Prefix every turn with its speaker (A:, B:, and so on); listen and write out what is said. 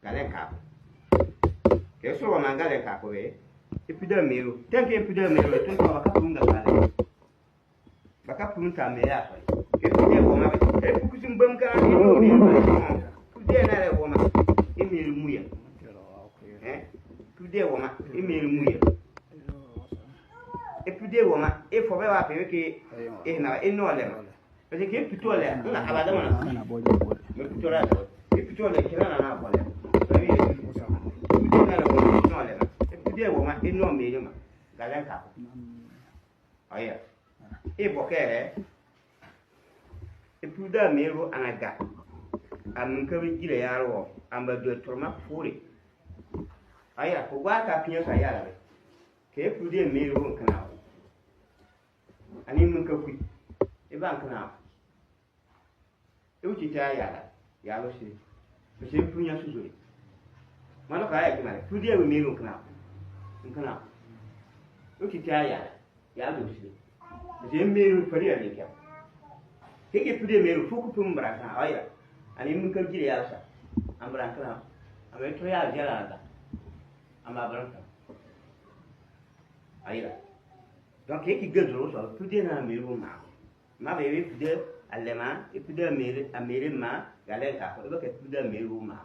A: galen capo che solo mangale capo e puis de mero tanke e puis de mero to ko baka punga gale baka punta me ya fa e puis de woma e ku sim bam ka ni no ni ku de na re woma e mero muya ku de woma e mero muya e puis de woma e fo be wa pe ke e na e no le parce que plutôt le na abada mana me plutôt la e plutôt le kina na bo le woma ino meyuma galen ka aya e bokere e puda mero anaga amun ka bigire yaro amba do torma fure aya ko gwa ka pinyo sa yara be ke pude mero kana ani mun ka ku e ban kana e uti ta yara ya lo shi se punya suzuri malo ka ya kimale pude mero kana kana uti taya ya do shi je meru fari ya ne kya kike pude meru fuku pum braka aya ani mun kan gire ya sa ambran kana abai to ya jara da amma barka aya donc kike gezo so pude na meru ma be pude alema e pude meru ma galen ka ko be pude meru ma